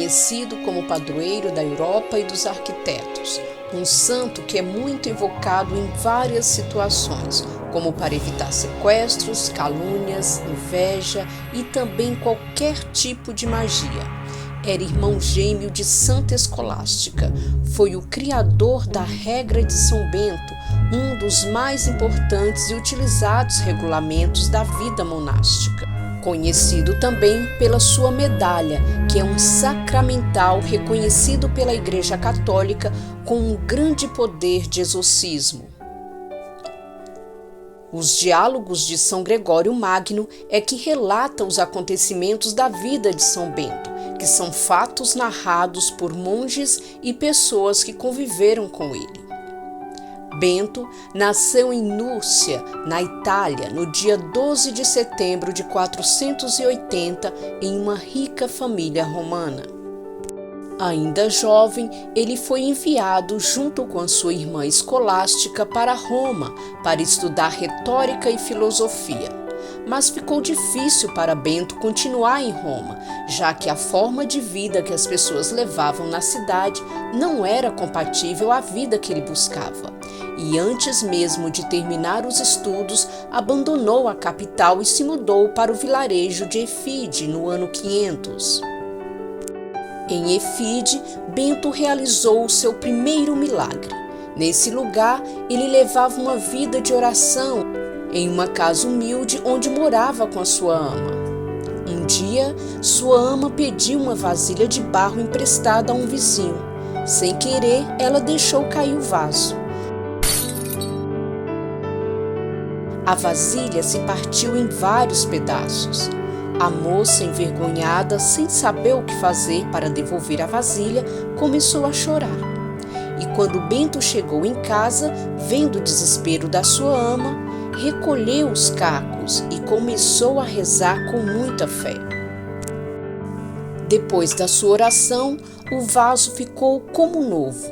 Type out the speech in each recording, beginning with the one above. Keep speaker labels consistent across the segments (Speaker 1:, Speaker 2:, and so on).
Speaker 1: conhecido como padroeiro da Europa e dos arquitetos, um santo que é muito invocado em várias situações, como para evitar sequestros, calúnias, inveja e também qualquer tipo de magia. Era irmão gêmeo de Santa Escolástica, foi o criador da regra de São Bento, um dos mais importantes e utilizados regulamentos da vida monástica. Conhecido também pela sua medalha, que é um sacramental reconhecido pela Igreja Católica com um grande poder de exorcismo. Os Diálogos de São Gregório Magno é que relata os acontecimentos da vida de São Bento, que são fatos narrados por monges e pessoas que conviveram com ele. Bento nasceu em Núrcia, na Itália, no dia 12 de setembro de 480, em uma rica família romana. Ainda jovem, ele foi enviado junto com a sua irmã Escolástica para Roma para estudar retórica e filosofia. Mas ficou difícil para Bento continuar em Roma, já que a forma de vida que as pessoas levavam na cidade não era compatível à vida que ele buscava. E antes mesmo de terminar os estudos, abandonou a capital e se mudou para o vilarejo de Efide no ano 500. Em Efide, Bento realizou o seu primeiro milagre. Nesse lugar, ele levava uma vida de oração em uma casa humilde onde morava com a sua ama. Um dia, sua ama pediu uma vasilha de barro emprestada a um vizinho. Sem querer, ela deixou cair o vaso. A vasilha se partiu em vários pedaços. A moça, envergonhada, sem saber o que fazer para devolver a vasilha, começou a chorar. E quando Bento chegou em casa, vendo o desespero da sua ama, recolheu os cacos e começou a rezar com muita fé. Depois da sua oração, o vaso ficou como novo,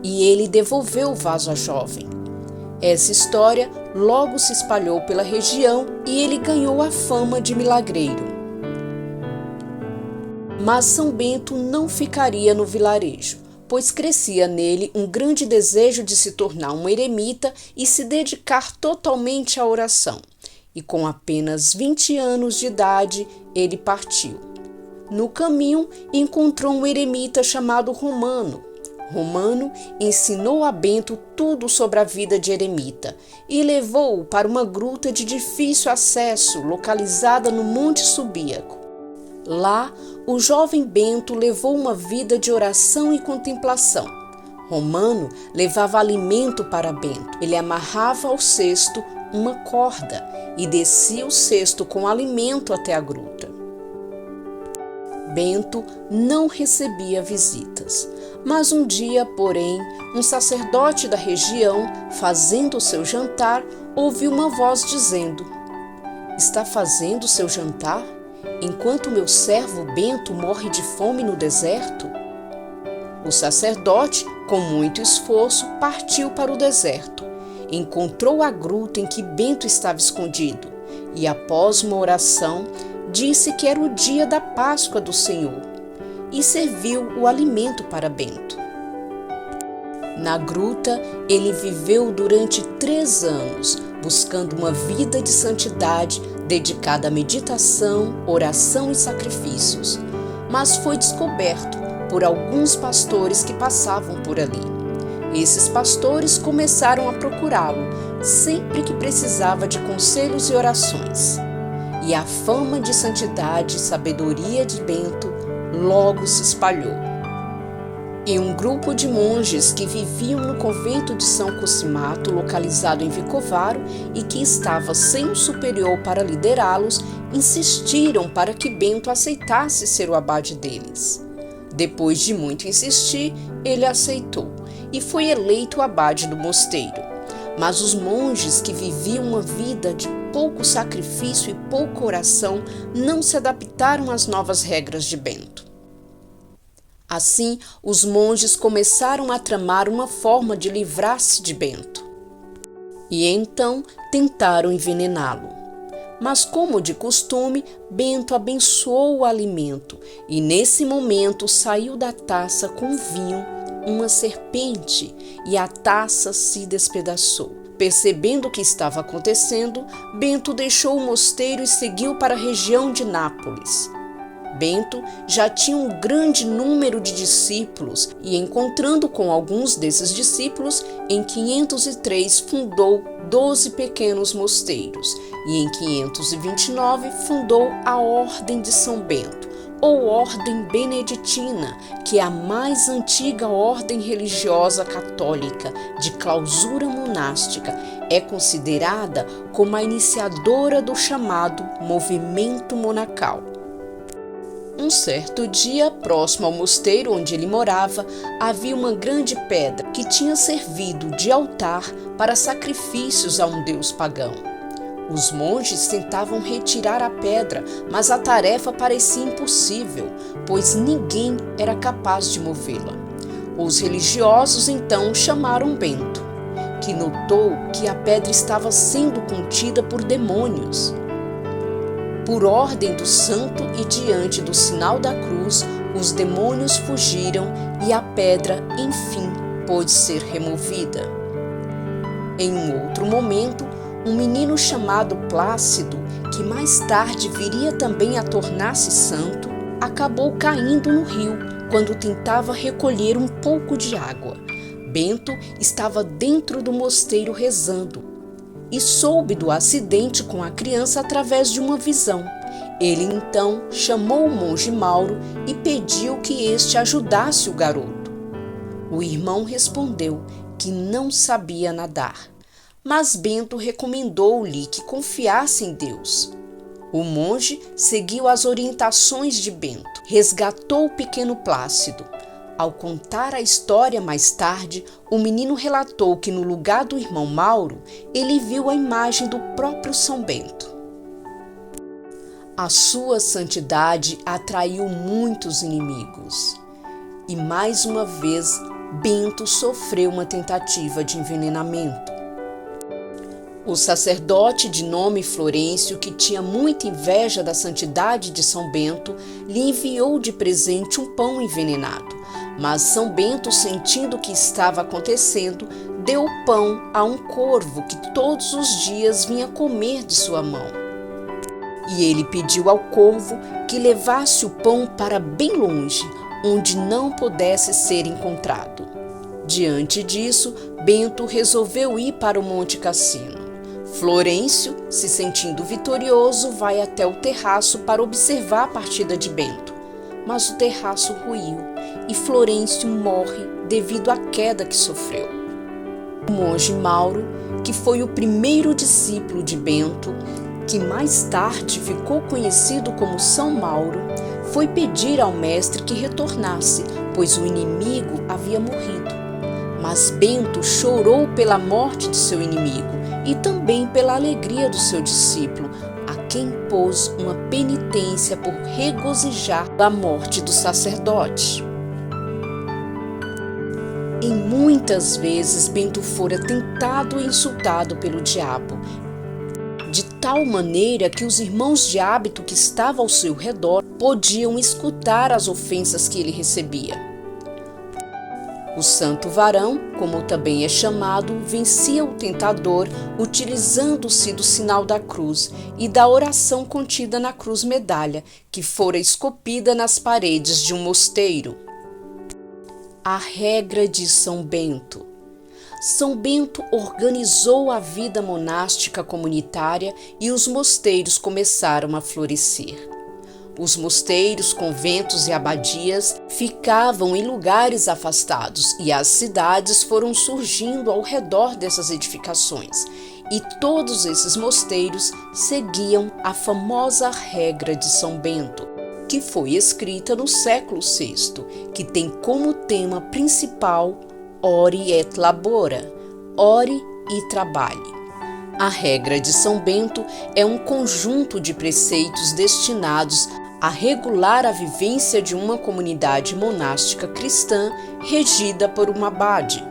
Speaker 1: e ele devolveu o vaso à jovem. Essa história logo se espalhou pela região e ele ganhou a fama de milagreiro. Mas São Bento não ficaria no vilarejo, pois crescia nele um grande desejo de se tornar um eremita e se dedicar totalmente à oração. E com apenas 20 anos de idade, ele partiu. No caminho, encontrou um eremita chamado Romano. Romano ensinou a Bento tudo sobre a vida de eremita e levou-o para uma gruta de difícil acesso, localizada no Monte Subíaco. Lá, o jovem Bento levou uma vida de oração e contemplação. Romano levava alimento para Bento. Ele amarrava ao cesto uma corda e descia o cesto com alimento até a gruta. Bento não recebia visitas, mas um dia, porém, um sacerdote da região, fazendo o seu jantar, ouviu uma voz dizendo: "Está fazendo o seu jantar, enquanto meu servo Bento morre de fome no deserto?" O sacerdote, com muito esforço, partiu para o deserto. Encontrou a gruta em que Bento estava escondido e, após uma oração, disse que era o dia da Páscoa do Senhor e serviu o alimento para Bento. Na gruta, ele viveu durante 3 anos, buscando uma vida de santidade dedicada à meditação, oração e sacrifícios, mas foi descoberto por alguns pastores que passavam por ali. Esses pastores começaram a procurá-lo sempre que precisava de conselhos e orações. E a fama de santidade e sabedoria de Bento logo se espalhou. E um grupo de monges que viviam no convento de São Cosimato, localizado em Vicovaro, e que estava sem um superior para liderá-los, insistiram para que Bento aceitasse ser o abade deles. Depois de muito insistir, ele aceitou e foi eleito abade do mosteiro. Mas os monges que viviam uma vida de pouco sacrifício e pouca oração não se adaptaram às novas regras de Bento. Assim, os monges começaram a tramar uma forma de livrar-se de Bento. E então tentaram envenená-lo. Mas, como de costume, Bento abençoou o alimento e, nesse momento, saiu da taça com vinho uma serpente e a taça se despedaçou. Percebendo o que estava acontecendo, Bento deixou o mosteiro e seguiu para a região de Nápoles. Bento já tinha um grande número de discípulos e, encontrando com alguns desses discípulos, em 503 fundou 12 pequenos mosteiros e em 529 fundou a Ordem de São Bento, ou Ordem Beneditina, que é a mais antiga ordem religiosa católica de clausura monástica. É considerada como a iniciadora do chamado movimento monacal. Um certo dia, próximo ao mosteiro onde ele morava, havia uma grande pedra que tinha servido de altar para sacrifícios a um deus pagão. Os monges tentavam retirar a pedra, mas a tarefa parecia impossível, pois ninguém era capaz de movê-la. Os religiosos então chamaram Bento, que notou que a pedra estava sendo contida por demônios. Por ordem do santo e diante do sinal da cruz, os demônios fugiram e a pedra, enfim, pôde ser removida. Em um outro momento, um menino chamado Plácido, que mais tarde viria também a tornar-se santo, acabou caindo no rio quando tentava recolher um pouco de água. Bento estava dentro do mosteiro rezando e soube do acidente com a criança através de uma visão. Ele então chamou o monge Mauro e pediu que este ajudasse o garoto. O irmão respondeu que não sabia nadar, mas Bento recomendou-lhe que confiasse em Deus. O monge seguiu as orientações de Bento, resgatou o pequeno Plácido. Ao contar a história mais tarde, o menino relatou que no lugar do irmão Mauro, ele viu a imagem do próprio São Bento. A sua santidade atraiu muitos inimigos. E mais uma vez, Bento sofreu uma tentativa de envenenamento. O sacerdote de nome Florêncio, que tinha muita inveja da santidade de São Bento, lhe enviou de presente um pão envenenado. Mas São Bento, sentindo o que estava acontecendo, deu o pão a um corvo que todos os dias vinha comer de sua mão. E ele pediu ao corvo que levasse o pão para bem longe, onde não pudesse ser encontrado. Diante disso, Bento resolveu ir para o Monte Cassino. Florêncio, se sentindo vitorioso, vai até o terraço para observar a partida de Bento. Mas o terraço ruiu e Florêncio morre devido à queda que sofreu. O monge Mauro, que foi o primeiro discípulo de Bento, que mais tarde ficou conhecido como São Mauro, foi pedir ao mestre que retornasse, pois o inimigo havia morrido. Mas Bento chorou pela morte de seu inimigo e também pela alegria do seu discípulo, a quem pôs uma penitência por regozijar a morte do sacerdote. E muitas vezes Bento fora tentado e insultado pelo diabo, de tal maneira que os irmãos de hábito que estavam ao seu redor podiam escutar as ofensas que ele recebia. O santo varão, como também é chamado, vencia o tentador utilizando-se do sinal da cruz e da oração contida na cruz medalha, que fora esculpida nas paredes de um mosteiro. A regra de São Bento. São Bento organizou a vida monástica comunitária e os mosteiros começaram a florescer. Os mosteiros, conventos e abadias ficavam em lugares afastados e as cidades foram surgindo ao redor dessas edificações. E todos esses mosteiros seguiam a famosa regra de São Bento, que foi escrita no século VI, que tem como tema principal Ore et labora, ore e trabalhe. A regra de São Bento é um conjunto de preceitos destinados a regular a vivência de uma comunidade monástica cristã regida por um abade.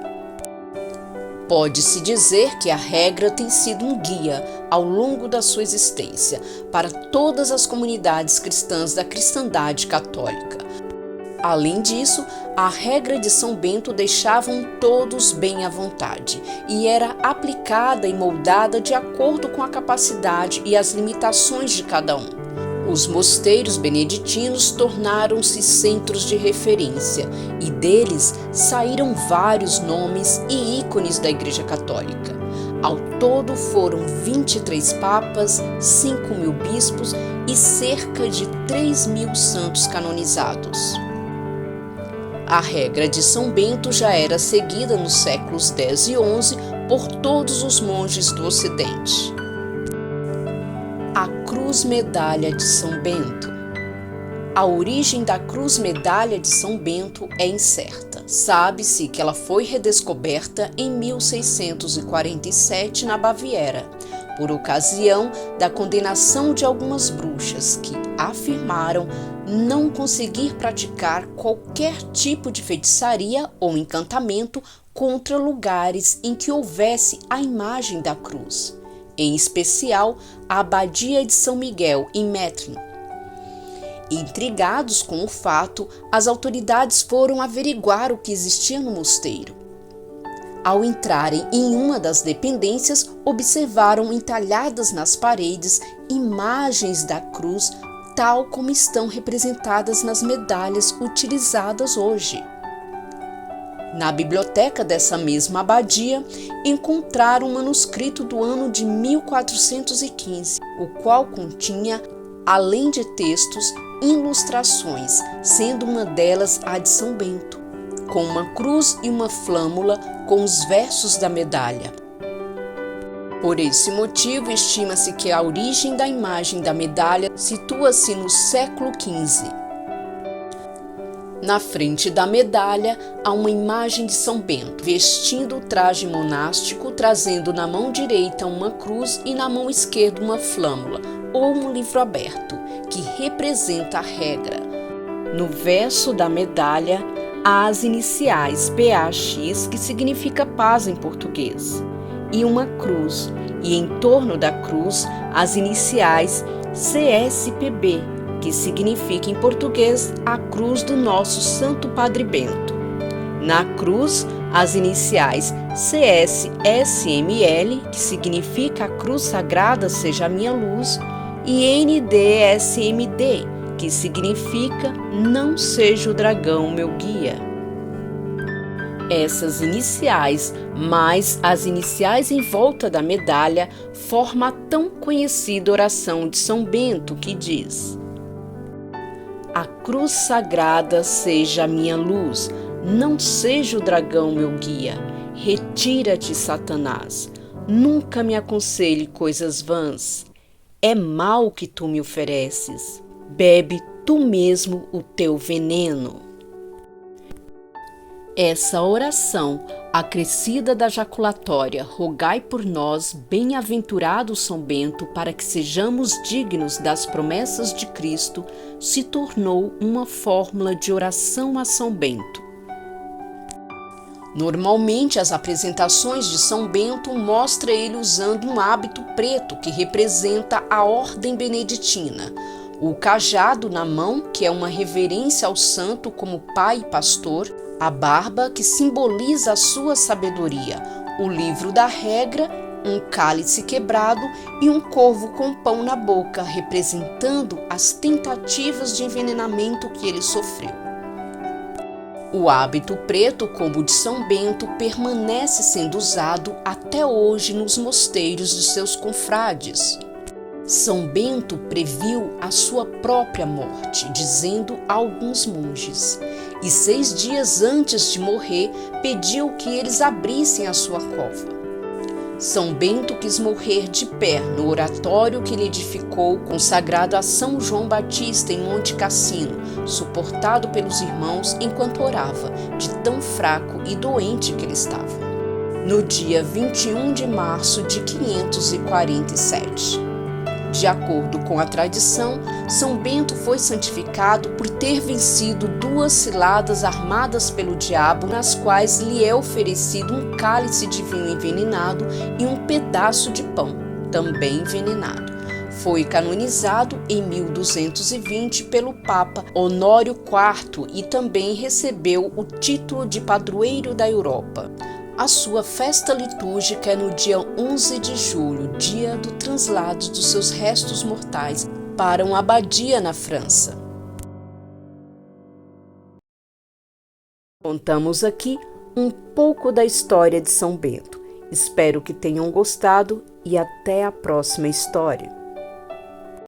Speaker 1: Pode-se dizer que a regra tem sido um guia ao longo da sua existência para todas as comunidades cristãs da cristandade católica. Além disso, a regra de São Bento deixavam todos bem à vontade e era aplicada e moldada de acordo com a capacidade e as limitações de cada um. Os mosteiros beneditinos tornaram-se centros de referência e deles saíram vários nomes e ícones da Igreja Católica. Ao todo foram 23 papas, 5.000 bispos e cerca de 3.000 santos canonizados. A regra de São Bento já era seguida nos séculos X e XI por todos os monges do Ocidente. A Cruz-Medalha de São Bento. A origem da Cruz-Medalha de São Bento é incerta. Sabe-se que ela foi redescoberta em 1647 na Baviera, por ocasião da condenação de algumas bruxas que afirmaram não conseguir praticar qualquer tipo de feitiçaria ou encantamento contra lugares em que houvesse a imagem da cruz, em especial a Abadia de São Miguel, em Metz. Intrigados com o fato, as autoridades foram averiguar o que existia no mosteiro. Ao entrarem em uma das dependências, observaram entalhadas nas paredes imagens da cruz, tal como estão representadas nas medalhas utilizadas hoje. Na biblioteca dessa mesma abadia, encontraram um manuscrito do ano de 1415, o qual continha, além de textos, ilustrações, sendo uma delas a de São Bento, com uma cruz e uma flâmula com os versos da medalha. Por esse motivo, estima-se que a origem da imagem da medalha situa-se no século XV. Na frente da medalha há uma imagem de São Bento, vestindo o traje monástico, trazendo na mão direita uma cruz e na mão esquerda uma flâmula, ou um livro aberto, que representa a regra. No verso da medalha há as iniciais PAX, que significa paz em português, e uma cruz, e em torno da cruz as iniciais CSPB, que significa em português a cruz do nosso Santo Padre Bento. Na cruz, as iniciais CSSML, que significa a cruz sagrada seja a minha luz, e NDSMD, que significa não seja o dragão meu guia. Essas iniciais, mais as iniciais em volta da medalha, formam a tão conhecida oração de São Bento que diz: a cruz sagrada seja a minha luz, não seja o dragão meu guia. Retira-te, Satanás, nunca me aconselhe coisas vãs. É mal que tu me ofereces, bebe tu mesmo o teu veneno. Essa oração, acrescida da jaculatória, rogai por nós, bem-aventurado São Bento, para que sejamos dignos das promessas de Cristo, se tornou uma fórmula de oração a São Bento. Normalmente, as apresentações de São Bento mostram ele usando um hábito preto que representa a ordem beneditina, o cajado na mão, que é uma reverência ao santo como pai e pastor, a barba, que simboliza a sua sabedoria, o livro da regra, um cálice quebrado e um corvo com pão na boca, representando as tentativas de envenenamento que ele sofreu. O hábito preto, como o de São Bento, permanece sendo usado até hoje nos mosteiros de seus confrades. São Bento previu a sua própria morte, dizendo a alguns monges, e 6 dias antes de morrer, pediu que eles abrissem a sua cova. São Bento quis morrer de pé no oratório que ele edificou, consagrado a São João Batista em Monte Cassino, suportado pelos irmãos enquanto orava, de tão fraco e doente que ele estava. No dia 21 de março de 547. De acordo com a tradição, São Bento foi santificado por ter vencido 2 ciladas armadas pelo diabo, nas quais lhe é oferecido um cálice de vinho envenenado e um pedaço de pão, também envenenado. Foi canonizado em 1220 pelo Papa Honório IV e também recebeu o título de padroeiro da Europa. A sua festa litúrgica é no dia 11 de julho, dia do translado dos seus restos mortais para uma abadia na França. Contamos aqui um pouco da história de São Bento. Espero que tenham gostado e até a próxima história.